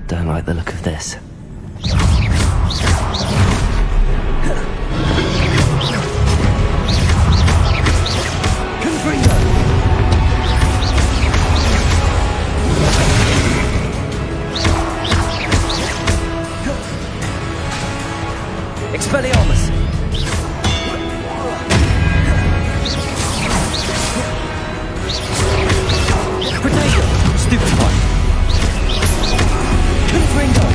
Don't like the look of this. Expelliarmus! Potato! Stupefy! Confringo!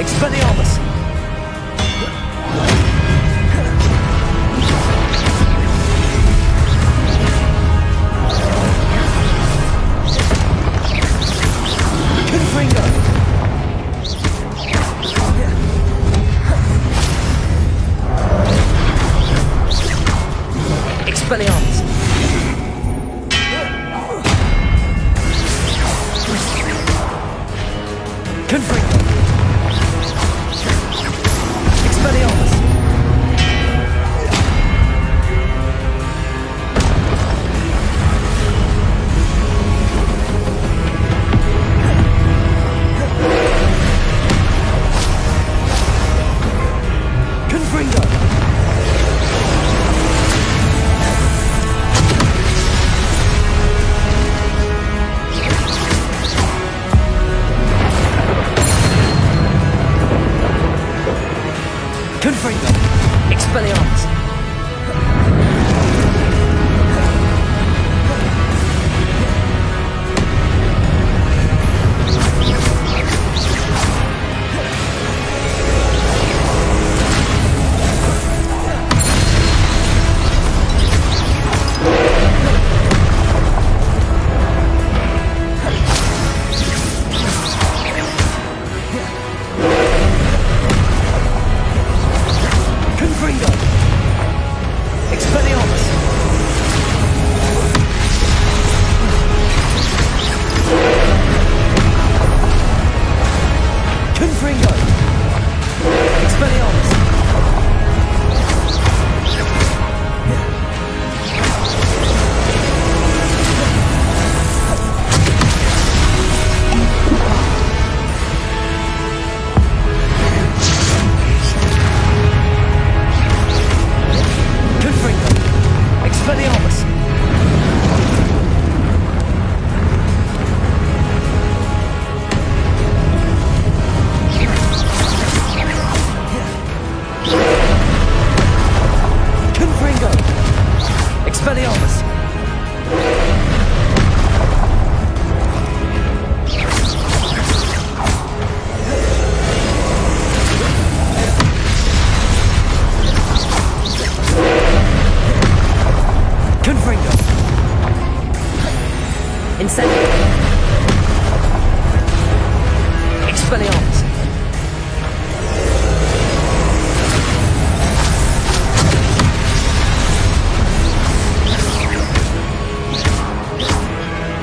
Expelliarmus! Confringo! Expelliarmus! Confringo! Expelliarmus! Confringo! Confringo! Expelliarmus! Confringo! Expelliarmus! Confringo! Expelliarmus! Confringo! Expelliarmus! Confringo! Expelliarmus! Confringo! Incendio! Expelliarmus!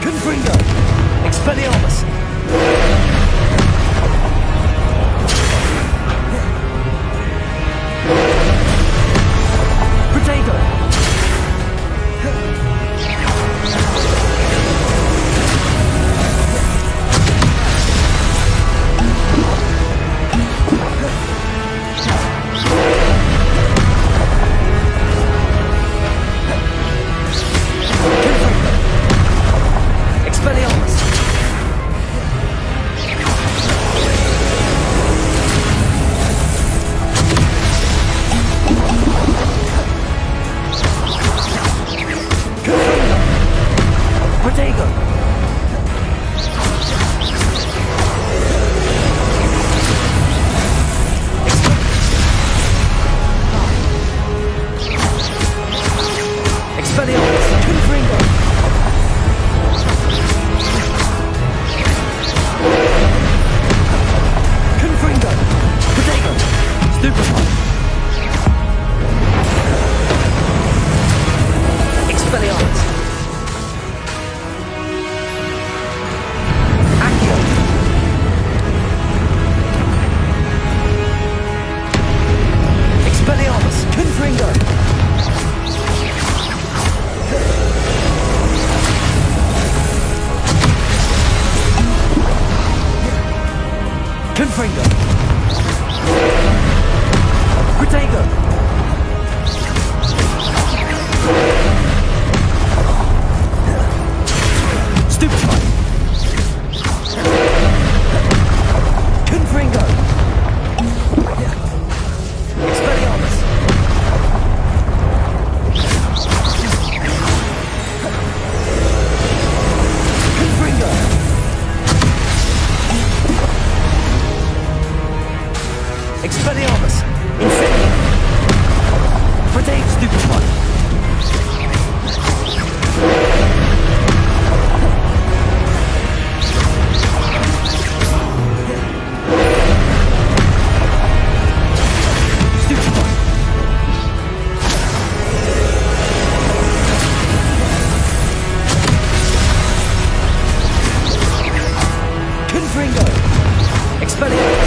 Confringo! Expelliarmus! Potato! Stupid one. Stupid one. Confringo. Expelliarmus.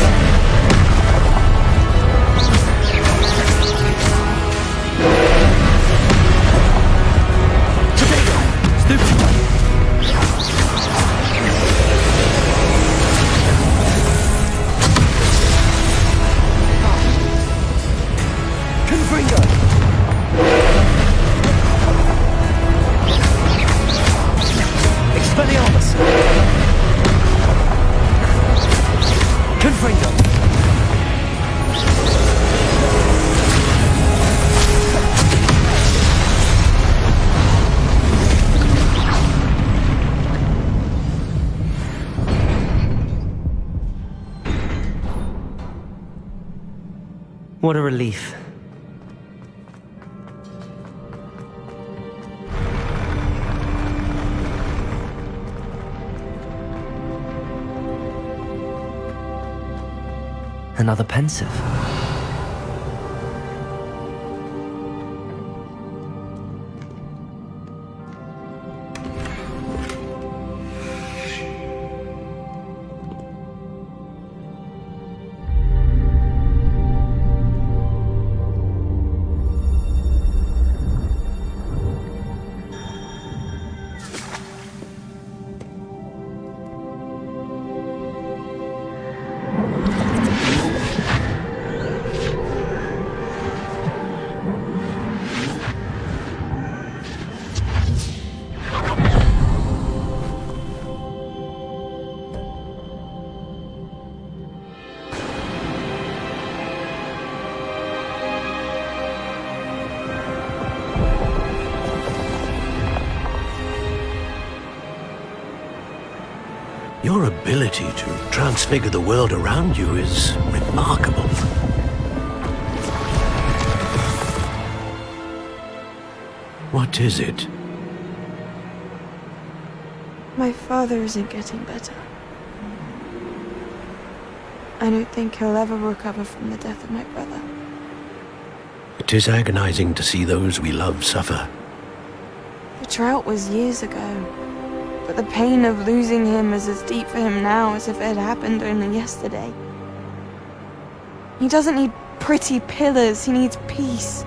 What a relief. Another pensive. Your ability to transfigure the world around you is remarkable. What is it? My father isn't getting better. I don't think he'll ever recover from the death of my brother. It is agonizing to see those we love suffer. The drought was years ago, but the pain of losing him is as deep for him now as if it had happened only yesterday. He doesn't need pretty pillars, he needs peace.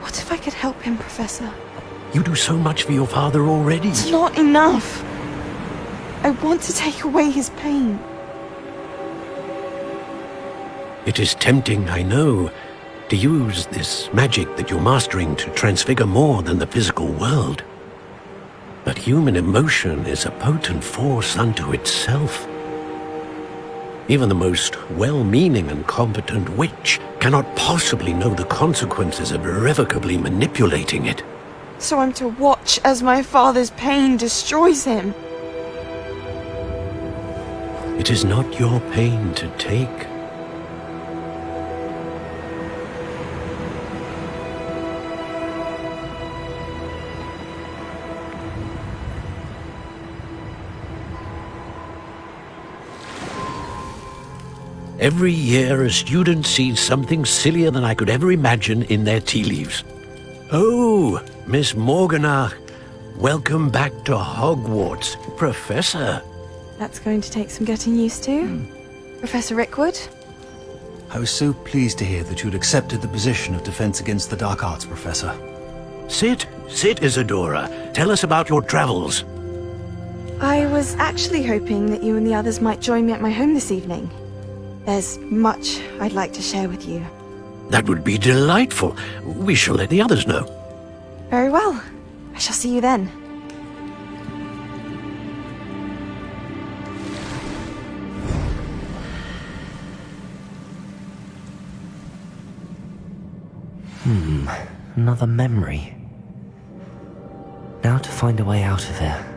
What if I could help him, Professor? You do so much for your father already. It's not enough. I want to take away his pain. It is tempting, I know, to use this magic that you're mastering to transfigure more than the physical world. But human emotion is a potent force unto itself. Even the most well-meaning and competent witch cannot possibly know the consequences of irrevocably manipulating it. So I'm to watch as my father's pain destroys him. It is not your pain to take. Every year, a student sees something sillier than I could ever imagine in their tea leaves. Oh, Miss Morganach, welcome back to Hogwarts, Professor. That's going to take some getting used to. Professor Rickwood? I was so pleased to hear that you'd accepted the position of Defense Against the Dark Arts, Professor. Sit, Isadora. Tell us about your travels. I was actually hoping that you and the others might join me at my home this evening. There's much I'd like to share with you. That would be delightful. We shall let the others know. Very well. I shall see you then. Another memory. Now to find a way out of here.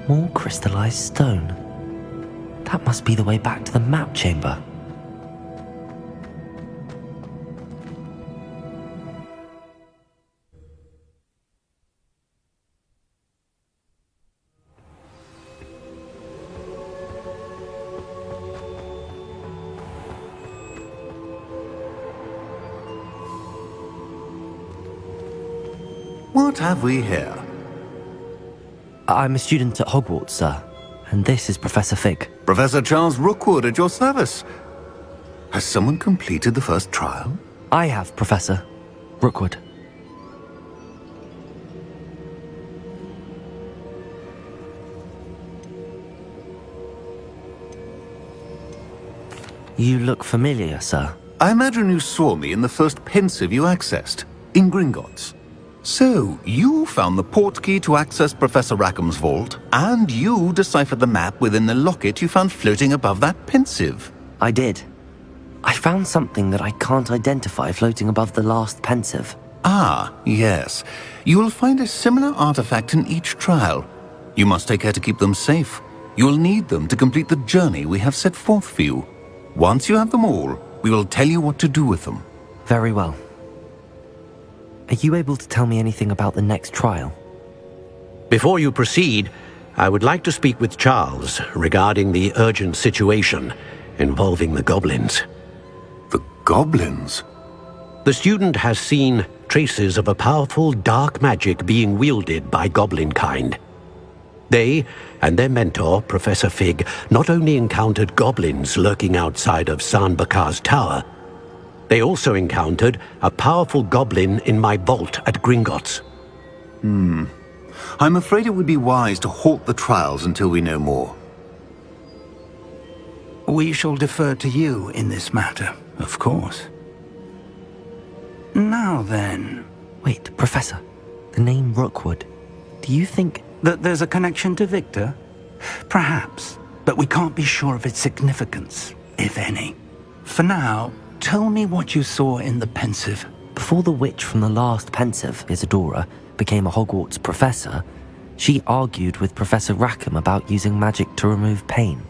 More crystallized stone. That must be the way back to the map chamber. What have we here? I'm a student at Hogwarts, sir. And this is Professor Fig. Professor Charles Rookwood at your service. Has someone completed the first trial? I have, Professor Rookwood. You look familiar, sir. I imagine you saw me in the first pensive you accessed, in Gringotts. So, you found the portkey to access Professor Rackham's vault, and you deciphered the map within the locket you found floating above that pensive. I did. I found something that I can't identify floating above the last pensive. Ah, yes. You will find a similar artifact in each trial. You must take care to keep them safe. You will need them to complete the journey we have set forth for you. Once you have them all, we will tell you what to do with them. Very well. Are you able to tell me anything about the next trial? Before you proceed, I would like to speak with Charles regarding the urgent situation involving the goblins. The goblins? The student has seen traces of a powerful dark magic being wielded by goblin kind. They and their mentor, Professor Fig, not only encountered goblins lurking outside of San Bakar's tower, they also encountered a powerful goblin in my vault at Gringotts. I'm afraid it would be wise to halt the trials until we know more. We shall defer to you in this matter, of course. Now then... Wait, Professor. The name Rookwood. Do you think... that there's a connection to Victor? Perhaps, but we can't be sure of its significance, if any. For now, tell me what you saw in the pensive. Before the witch from the last pensive, Isadora, became a Hogwarts professor, she argued with Professor Rackham about using magic to remove pain.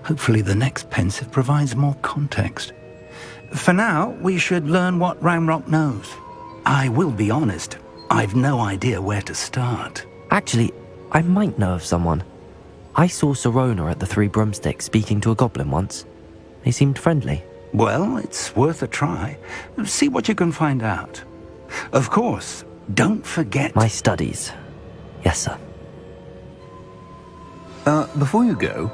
Hopefully the next pensive provides more context. For now, we should learn what Ramrock knows. I will be honest, I've no idea where to start. Actually, I might know of someone. I saw Sirona at the Three Broomsticks speaking to a goblin once. They seemed friendly. Well, it's worth a try. See what you can find out. Of course, don't forget... My studies. Yes, sir. Before you go...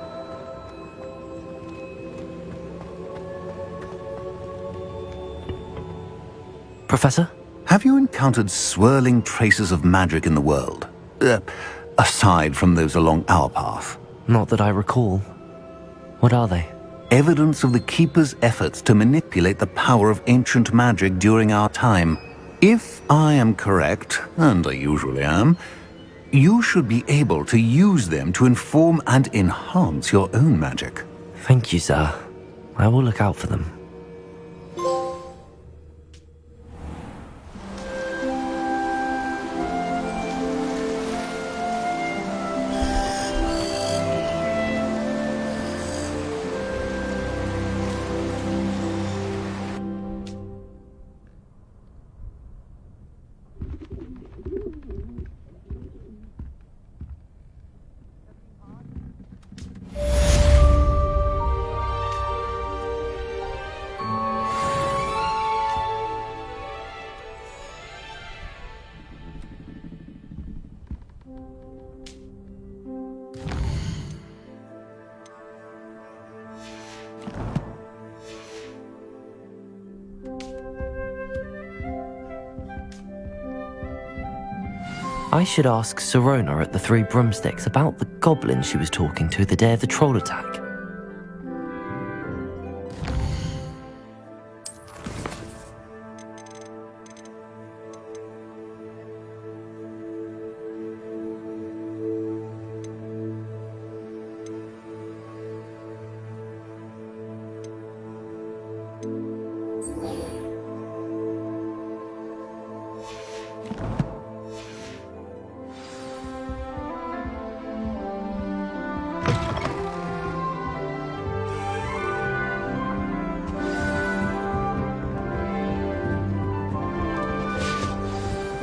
Professor? Have you encountered swirling traces of magic in the world? Aside from those along our path. Not that I recall. What are they? Evidence of the Keeper's efforts to manipulate the power of ancient magic during our time. If I am correct, and I usually am, you should be able to use them to inform and enhance your own magic. Thank you, sir. I will look out for them. I should ask Sirona at the Three Broomsticks about the goblin she was talking to the day of the troll attack.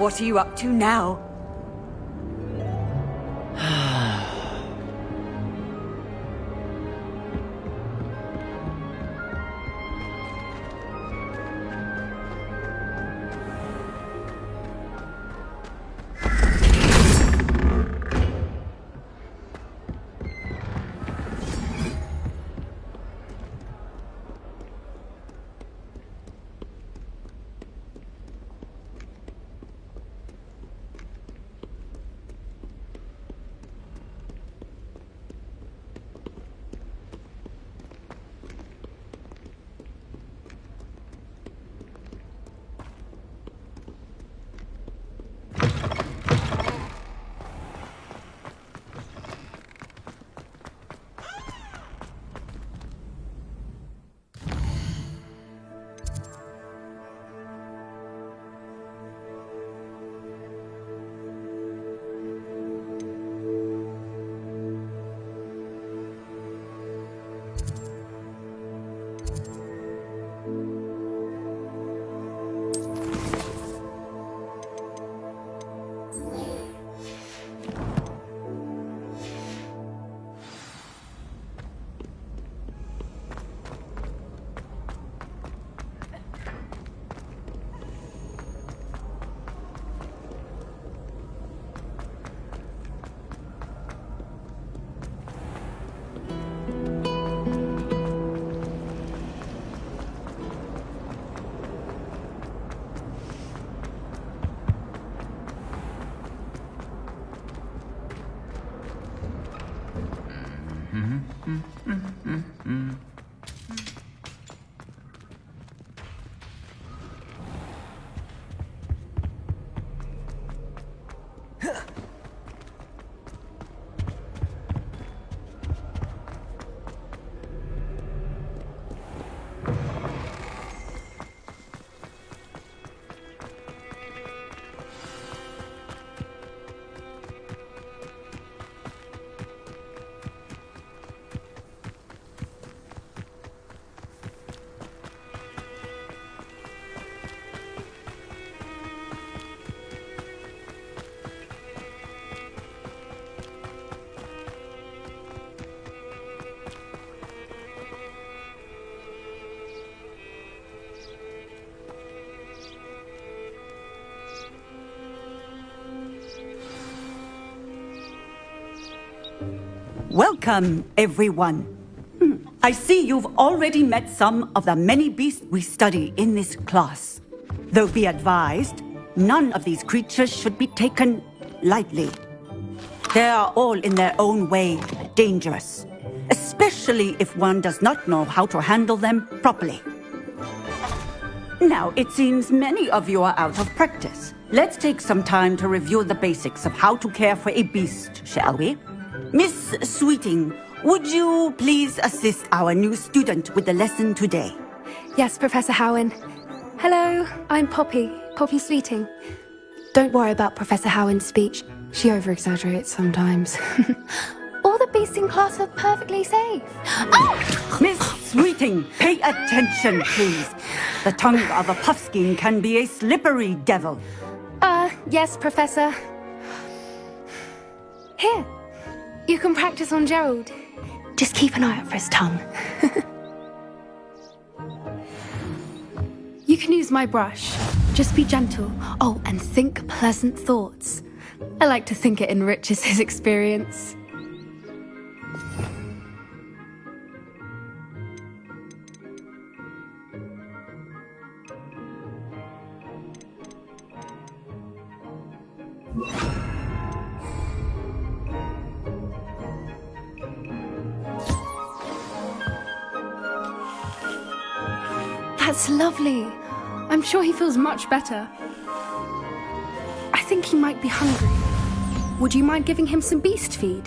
What are you up to now? Welcome, everyone. I see you've already met some of the many beasts we study in this class. Though be advised, none of these creatures should be taken lightly. They are all in their own way dangerous, especially if one does not know how to handle them properly. Now, it seems many of you are out of practice. Let's take some time to review the basics of how to care for a beast, shall we? Miss Sweeting, would you please assist our new student with the lesson today? Yes, Professor Howen. Hello, I'm Poppy Sweeting. Don't worry about Professor Howen's speech. She over-exaggerates sometimes. All the beasts in class are perfectly safe. Oh! Miss Sweeting, pay attention, please. The tongue of a puffskein can be a slippery devil. Yes, Professor. Here, you can practice on Gerald. Just keep an eye out for his tongue. You can use my brush. Just be gentle. Oh, and think pleasant thoughts. I like to think it enriches his experience. That's lovely. I'm sure he feels much better. I think he might be hungry. Would you mind giving him some beast feed?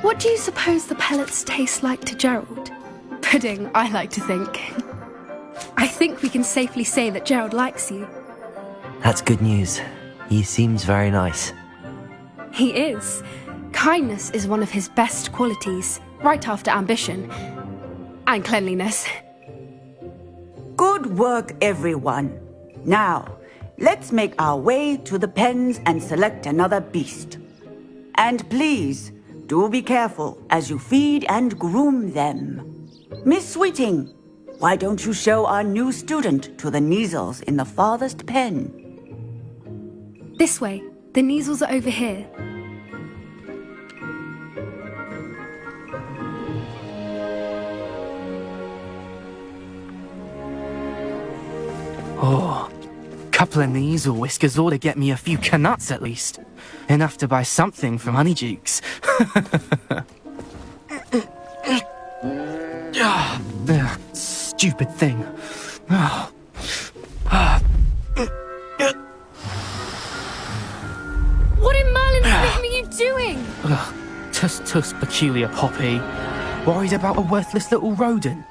What do you suppose the pellets taste like to Gerald? Pudding, I like to think. I think we can safely say that Gerald likes you. That's good news. He seems very nice. He is. Kindness is one of his best qualities, right after ambition. And cleanliness. Good work, everyone. Now, let's make our way to the pens and select another beast. And please, do be careful as you feed and groom them. Miss Sweeting, why don't you show our new student to the Neasels in the farthest pen? This way. The Neasels are over here. Oh, couple of Neasel whiskers ought to get me a few canuts at least. Enough to buy something from Honeydukes. Stupid thing. What in Merlin's name are you doing? Tuss peculiar Poppy. Worried about a worthless little rodent.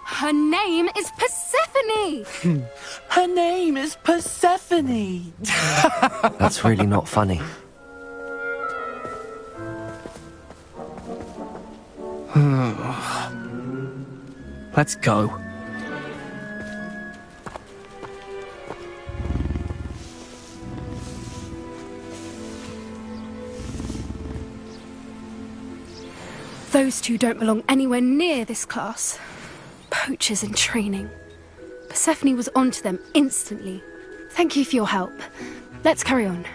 Her name is Persephone! Her name is Persephone! That's really not funny. Let's go. Those two don't belong anywhere near this class. Poachers in training. Persephone was onto them instantly. Thank you for your help. Let's carry on.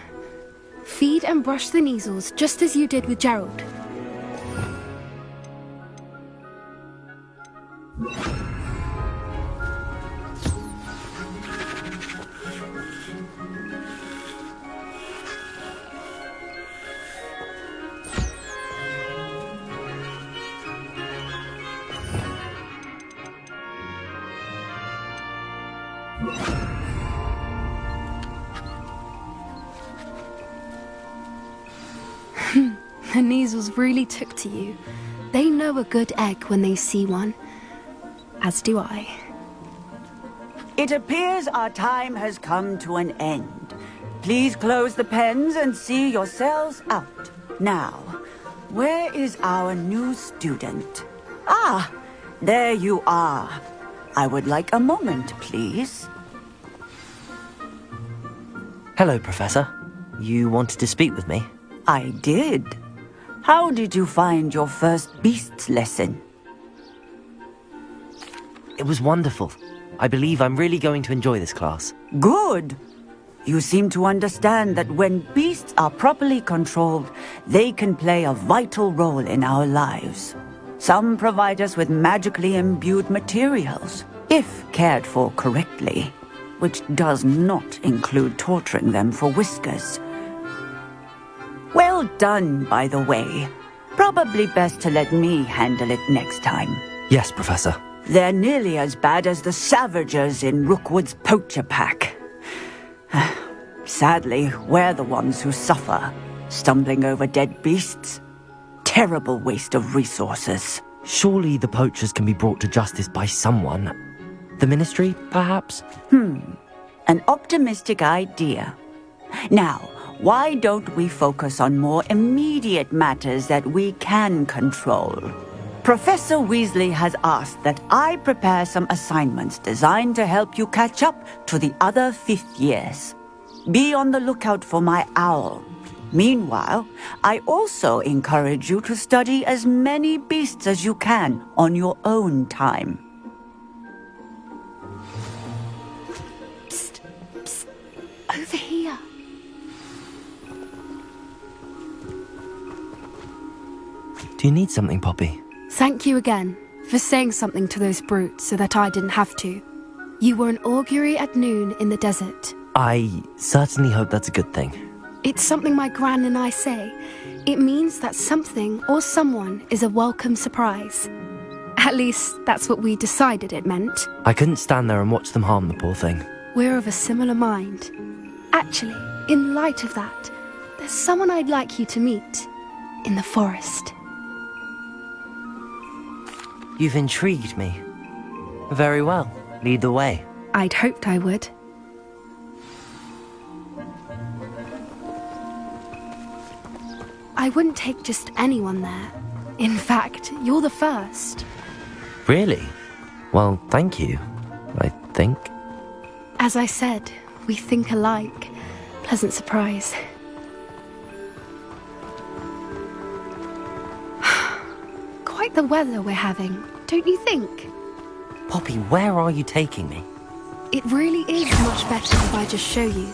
Feed and brush the Neasels just as you did with Gerald. The Neasels really took to you. They know a good egg when they see one. As do I. It appears our time has come to an end. Please close the pens and see yourselves out. Now, where is our new student? Ah, there you are. I would like a moment, please. Hello, Professor. You wanted to speak with me? I did. How did you find your first beasts lesson? It was wonderful. I believe I'm really going to enjoy this class. Good. You seem to understand that when beasts are properly controlled, they can play a vital role in our lives. Some provide us with magically imbued materials, if cared for correctly, which does not include torturing them for whiskers. Well done, by the way. Probably best to let me handle it next time. Yes, Professor. They're nearly as bad as the Savagers in Rookwood's poacher pack. Sadly, we're the ones who suffer, stumbling over dead beasts. Terrible waste of resources. Surely the poachers can be brought to justice by someone. The Ministry, perhaps? An optimistic idea. Now, why don't we focus on more immediate matters that we can control? Professor Weasley has asked that I prepare some assignments designed to help you catch up to the other 5th years. Be on the lookout for my owl. Meanwhile, I also encourage you to study as many beasts as you can on your own time. Psst, psst. Over here. Do you need something, Poppy? Thank you again for saying something to those brutes so that I didn't have to. You were an augury at noon in the desert. I certainly hope that's a good thing. It's something my gran and I say. It means that something or someone is a welcome surprise. At least, that's what we decided it meant. I couldn't stand there and watch them harm the poor thing. We're of a similar mind. Actually, in light of that, there's someone I'd like you to meet. In the forest. You've intrigued me. Very well. Lead the way. I'd hoped I would. I wouldn't take just anyone there. In fact, you're the first. Really? Well, thank you, I think. As I said, we think alike. Pleasant surprise. Quite the weather we're having, don't you think? Poppy, where are you taking me? It really is much better if I just show you.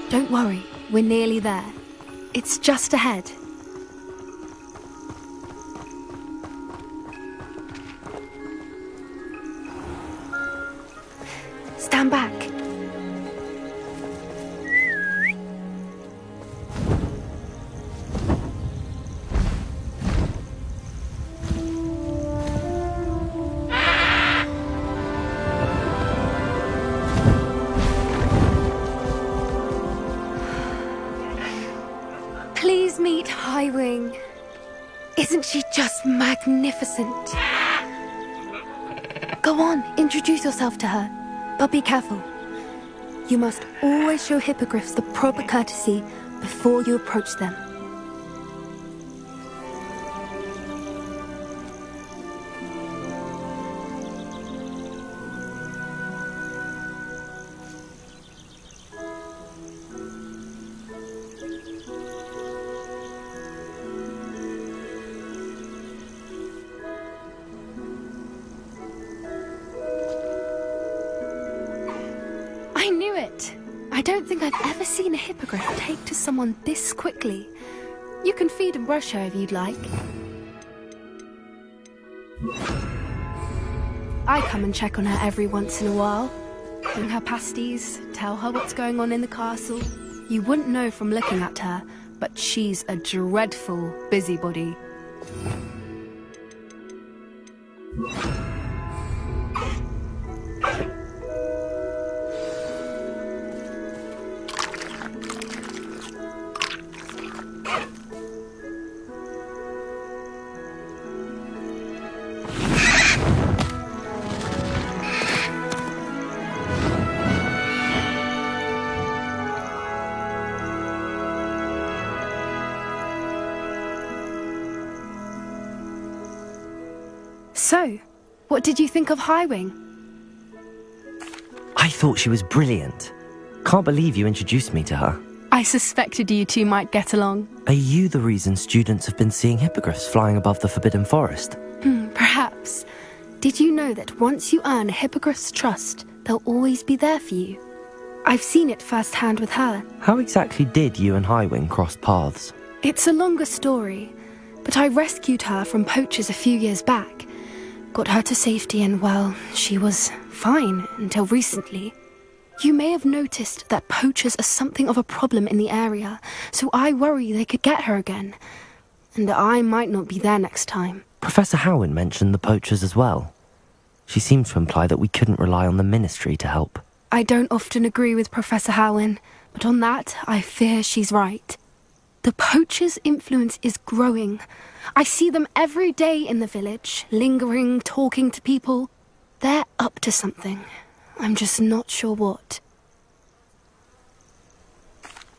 Don't worry, we're nearly there. It's just ahead. Stand back. Please meet Highwing. Isn't she just magnificent? Go on, introduce yourself to her. But be careful. You must always show hippogriffs the proper courtesy before you approach them. I knew it! I don't think I've ever seen a hippogriff take to someone this quickly. You can feed and brush her if you'd like. I come and check on her every once in a while. Bring her pasties, tell her what's going on in the castle. You wouldn't know from looking at her, but she's a dreadful busybody. So, what did you think of Highwing? I thought she was brilliant. Can't believe you introduced me to her. I suspected you two might get along. Are you the reason students have been seeing hippogriffs flying above the Forbidden Forest? Perhaps. Did you know that once you earn a hippogriff's trust, they'll always be there for you? I've seen it firsthand with her. How exactly did you and Highwing cross paths? It's a longer story, but I rescued her from poachers a few years back. Got her to safety and, well, she was fine until recently. You may have noticed that poachers are something of a problem in the area, so I worry they could get her again. And I might not be there next time. Professor Howin mentioned the poachers as well. She seemed to imply that we couldn't rely on the ministry to help. I don't often agree with Professor Howin, but on that, I fear she's right. The poachers' influence is growing. I see them every day in the village, lingering, talking to people. They're up to something. I'm just not sure what.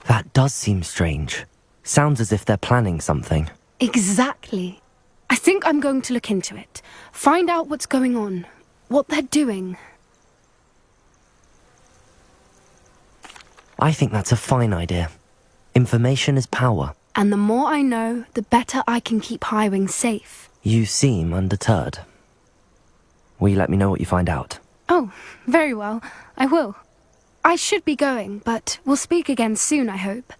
That does seem strange. Sounds as if they're planning something. Exactly. I think I'm going to look into it. Find out what's going on, what they're doing. I think that's a fine idea. Information is power. And the more I know, the better I can keep Highwing safe. You seem undeterred. Will you let me know what you find out? Oh, very well. I will. I should be going, but we'll speak again soon, I hope.